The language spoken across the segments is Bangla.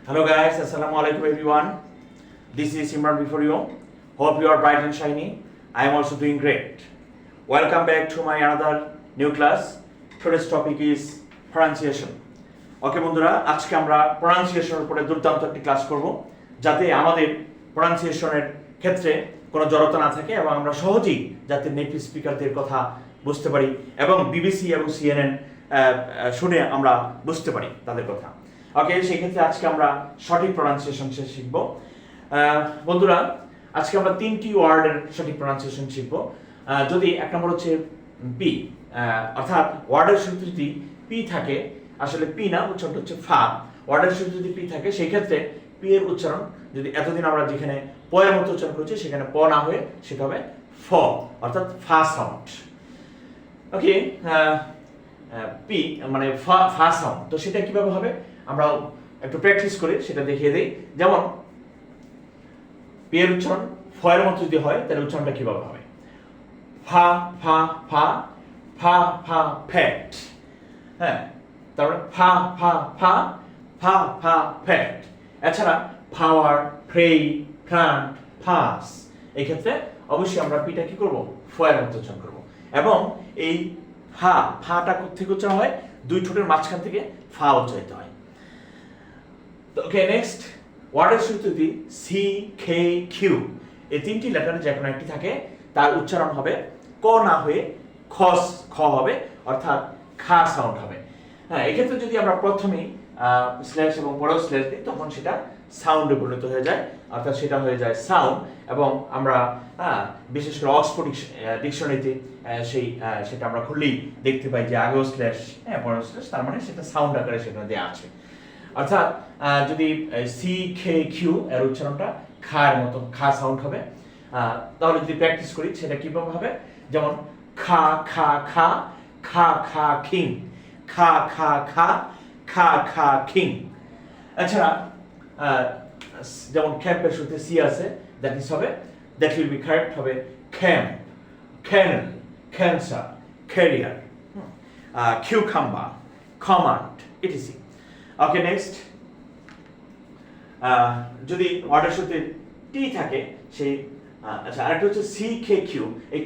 Hello guys, Assalamu alaikum everyone. This is Imran before you. Hope you are bright and shiny. I am also doing great. Welcome back to my another new class. Today's topic is pronunciation. ওকে বন্ধুরা, আজকে আমরা প্রনাউন্সিয়েশনের উপরে দুর্দান্ত একটি ক্লাস করব যাতে আমাদের প্রনাউন্সিয়েশনের ক্ষেত্রে কোনো জড়তা না থাকে এবং আমরা সহজেই যাতে নেটিভ স্পিকারদের কথা বুঝতে পারি এবং বিবিসি এবং সিএনএন শুনে আমরা বুঝতে পারি তাদের কথা। ওকে, সেই ক্ষেত্রে আজকে আমরা সঠিক প্রনাউন্সিয়েশন শিখব। বন্ধুরা, আজকে আমরা তিনটি ওয়ার্ডের সঠিক প্রনাউন্সিয়েশন শিখব। যদি এক নম্বর হচ্ছে পি, অর্থাৎ ওয়ার্ডের শুরুতে যদি পি থাকে, আসলে পি না, উচ্চারণটা হচ্ছে ফা। ওয়ার্ডের শুরুতে যদি পি থাকে সেই ক্ষেত্রে পি এর উচ্চারণ যদি এতদিন আমরা যেখানে প এর মতো উচ্চারণ করছি সেখানে প না হয়ে সেটা হবে ফ, অর্থাৎ ফা সাউন্ড। ওকে, পি মানে ফা সাউন্ড। তো সেটা কিভাবে হবে আমরা একটু প্র্যাকটিস করি, সেটা দেখিয়ে দিই। যেমন পি এর উচ্চারণ ফ এর মতো যদি হয় তাহলে উচ্চারণটা কিভাবে হবে? ফা ফা ফা ফা ফা ফ্যাট। হ্যাঁ, তারপরে ফা ফা ফা ফা ফা ফ্যাট। এছাড়া পাওয়ার, প্রে, প্লান্ট, পাস। এই ক্ষেত্রে অবশ্যই আমরা পিটা কি করব? ফ এর মতো উচ্চারণ করব। এবং এই ফাটা থেকে উচ্চারণ হয় দুই ঠোঁটের মাঝখান থেকে ফা উচ্চারিত হয়। ওকে, নেক্সট ওয়ার্ডের শুরুতে যদি সি, কে, কিউ এই তিনটি লেটারে যে কোনো একটি থাকে তার উচ্চারণ হবে ক না হয়ে খ হবে, অর্থাৎ খা সাউন্ড হবে। হ্যাঁ, এক্ষেত্রে যদি আমরা প্রথমেই স্ল্যাশ এবং পরেও স্ল্যাশ দিই তখন সেটা সাউন্ডে পরিণত হয়ে যায়, অর্থাৎ সেটা হয়ে যায় সাউন্ড। এবং আমরা বিশেষ করে অক্সফোর্ড ডিকশনারিতে সেটা আমরা খুললেই দেখতে পাই যে আগেও স্ল্যাশ পরেও স্ল্যাশ, তার মানে সেটা সাউন্ড আকারে সেখানে দেওয়া আছে। অর্থাৎ যদি সি, কে, কিউ এর উচ্চারণটা খা এর মতো খা সাউন্ড হবে। তাহলে যদি প্র্যাকটিস করি সেটা কিভাবে হবে? যেমন খা খা খা খা খা কিং, খা খা খা খা খা কিং। এছাড়া যেমন ক্যাম্পের শুরুতে সি আছে, দ্যাট ইজ হবে, দ্যাট উইল বি কারেক্ট হবে camp, cannon, cancer, career, cucumber, command, etc. Okay, next যদি ওয়ার্ডের সাথে টি থাকে সেই আচ্ছা, আরেকটা হচ্ছে সি, কে, কিউ। এই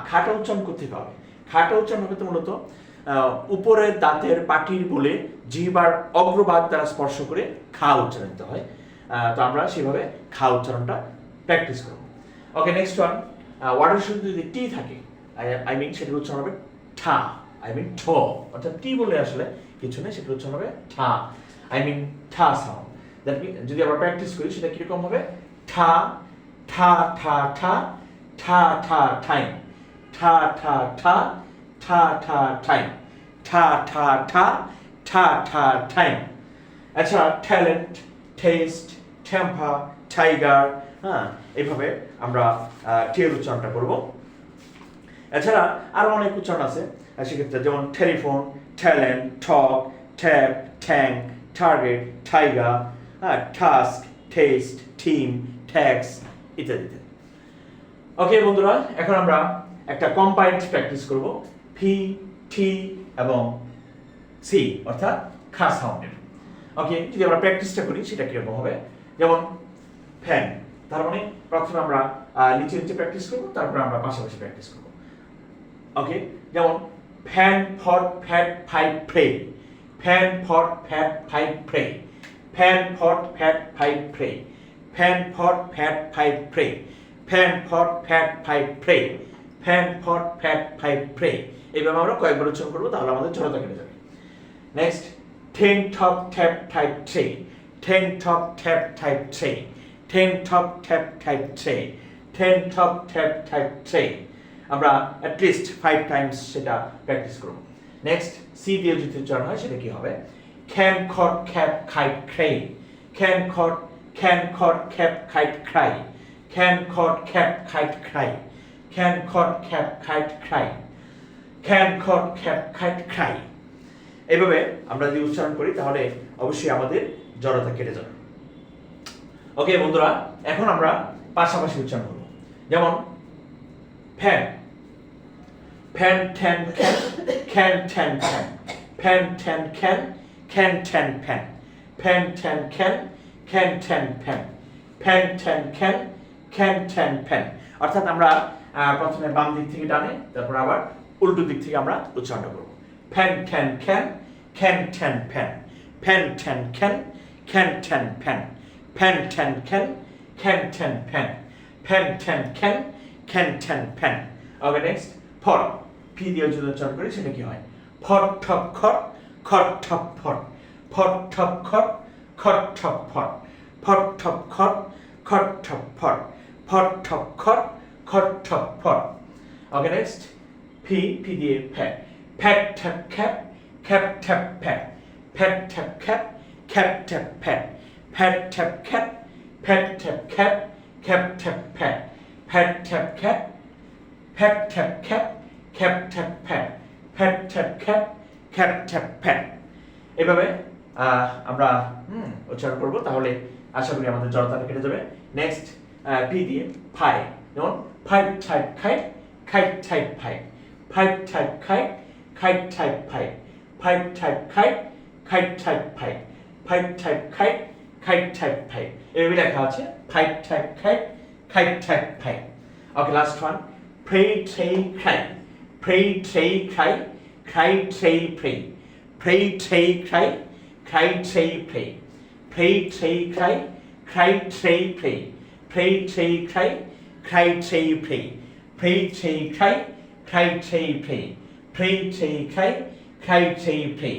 খাটা উচ্চারণ করতে হবে। খাটা উচ্চারণ হবে তো মূলত উপরের দাঁতের পাটির বলে জিহ্বার অগ্রভাগ দ্বারা স্পর্শ করে খা উচ্চারিত হয়। তো আমরা সেভাবে খা উচ্চারণটা প্র্যাকটিস করব। ওকে, নেক্সট ওয়ান, ওয়ার্ডের সাথে যদি টি থাকে, আই মিন সেটার উচ্চারণ হবে ঠা, আই মিন ঠ, অর্থাৎ টি বলে আসলে কিছু নেই, সেটার উচ্চারণ হবে ঠা, আই মিন ঠা সাউন্ড। দ্যাট মিন যদি আমরা প্র্যাকটিস করি সেটা কিরকম হবে? ঠা ঠা ঠা ঠা ঠা ঠা ঠাইম, ঠা ঠা ঠা ঠা ঠা ঠাইম, ঠা ঠা ঠা ঠা ঠা ঠাইম। এছাড়া ট্যালেন্ট, টেস্ট, টেম্পার, টাইগার, এইভাবে আমরা টের উচ্চারণটা করব। এছাড়া আরো অনেক উচ্চারণ আছে সেক্ষেত্রে, যেমন telephone, talent, talk, tap, tank, target, tiger, task, test, team, tax ইত্যাদি। ওকে বন্ধুরা, এখন আমরা একটা কম্বাইন্ড প্র্যাকটিস করব পি, টি এবং সি, অর্থাৎ খা সাউন্ডের। ওকে, যদি আমরা প্র্যাকটিসটা করি সেটা কিরকম হবে? যেমন ফ্যান, তার মানে প্রথমে আমরা নিচে নিচে প্র্যাকটিস করব, তারপরে আমরা পাশাপাশি প্র্যাকটিস করব। ওকে, যেমন fan for fat five pray, fan for fat five pray, fan for fat five pray, fan for fat five pray, fan for fat five pray, fan for fat five pray. এইভাবে আমরা কয়েকবার উচ্চারণ করবো, তাহলে আমাদের জড়তা কেটে যাবে। Next, ten top tap type tray, ten top tap type tray, ten top tap type tray, ten top tap type tray. আমরা অ্যাটলিস্ট 5 টাইমস সেটা প্র্যাকটিস করব। নেক্সট, সি দিয়ে যদি উচ্চারণ হয় সেটা কি হবে? ক্যান খট খ্যাপ খাইট ক্রাই, ক্যান খট খ্যাপ খাইট ক্রাই, ক্যান খট খ্যাপ খাইট ক্রাই, ক্যান খট খ্যাপ খাইট ক্রাই, ক্যান খট খ্যাপ খাইট ক্রাই। এইভাবে আমরা যদি উচ্চারণ করি তাহলে অবশ্যই আমাদের জড়তা কেটে যাবে। ওকে বন্ধুরা, এখন আমরা পাশাপাশি উচ্চারণ করব। যেমন ফ্যান, ফ্যান ঠ্যান খ্যান, খ্যান ঠ্যান খ্যান, ফ্যান ঠ্যান খ্যান, খ্যান ঠ্যান ফ্যান, ফ্যান ঠ্যান খ্যান, can ten pen pen ten can pen অর্থাৎ আমরা প্রথমে বাম দিক থেকে ডানে তারপর আবার উল্টো দিক থেকে আমরা উচ্চারণ করব pen ten can ten pen pen ten can ten pen pen ten can ten pen pen ten can ten pen okay next for P দিয়ে যদি উচ্চারণ করি সেটা কি হয় ফট ঠপ খট ঠপ ফট ফট ঠপ খট ঠপ ফট ফট ঠপ খট ঠপ ফট ফট ঠপ খট ঠপ ফট ওকে নেক্সট পি দিয়ে ফ্যাট ফ্যাট ঠ্যাপ খ্যাপ ঠ্যাপ ফ্যাট ফ্যাট ঠ্যাপ খ্যাপ ঠ্যাপ ফ্যাট ফ্যাট ঠ্যাপ ফ্যাট ঠ্যাপ খ্যাপ ঠ্যাপ ফ্যাট ফ্যাট ঠ্যাপ ফ্যাট ঠ্যাপ খ্যাপ ঠ্যাপ ফ্যাট ফ্যাট ঠ্যাপ খ্যাপ ঠ্যাপ ফ্যাট এভাবে আমরা উচ্চারণ করব তাহলে আশা করি আমাদের জড়তাটা কেটে যাবে নেক্সট পি দিয়ে ফাই যেমন ফাইট টাইপ খাইট টাইপ ফাইট ফাইট টাইপ খাইট টাইপ ফাইট ফাইট টাইপ খাইট টাইপ ফাইট ফাইট টাইপ খাইট টাইপ ফাইট এভাবে লেখা আছে ফাইট টাইপ খাইট type fight okay last one pray tray খাই প্রে ট্রে খাই খাই ট্রে প্রে প্রে ট্রে খাই খাই ট্রে প্রে প্রে ট্রে খাই খাই ট্রে প্রে প্রে ট্রে খাই খাই ট্রে প্রে প্রে ট্রে খাই খাই ট্রে প্রে প্রে ট্রে খাই খাই ট্রে প্রে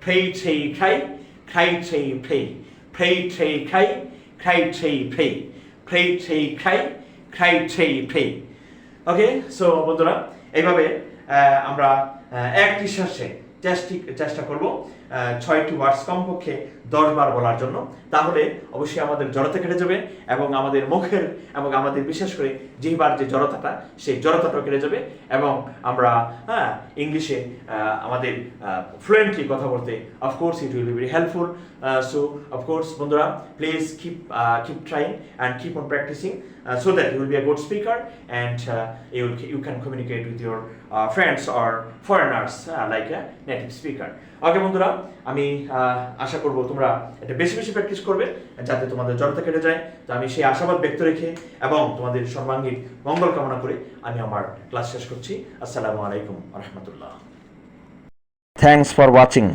প্রে ট্রে খাই খাই ট্রে প্রে প্রে ট্রে খাই খাই ট্রে প্রে প্রে ট্রে খাই খাই ট্রে প্রে ওকে সো বন্ধুরা এইভাবে আমরা একটি শ্বাসে চেষ্টা করব 6টি ওয়ার্ডস কমপক্ষে 10 বার বলার জন্য তাহলে অবশ্যই আমাদের জড়তা কেটে যাবে এবং আমাদের মুখের এবং আমাদের বিশেষ করে জিহ্বার যে জড়তাটা সেই জড়তাটাও কেটে যাবে এবং আমরা ইংলিশে আমাদের ফ্লুয়েন্টলি কথা বলতে of course it will be very helpful so of course বন্ধুরা please keep trying and keep on practicing so that you will be a good speaker and you can communicate with your friends or foreigners like a native speaker ওকে বন্ধুরা আমি আশা করব তোমরা এটা বেশি বেশি প্র্যাকটিস করবে যাতে তোমাদের জড়তা কেটে যায় তো আমি সেই আশাবাদ ব্যক্ত রেখে এবং তোমাদের সর্বাঙ্গীন মঙ্গল কামনা করে আমি আমার ক্লাস শেষ করছি আসসালামু আলাইকুম ওয়া রাহমাতুল্লাহ থ্যাঙ্কস ফর ওয়াচিং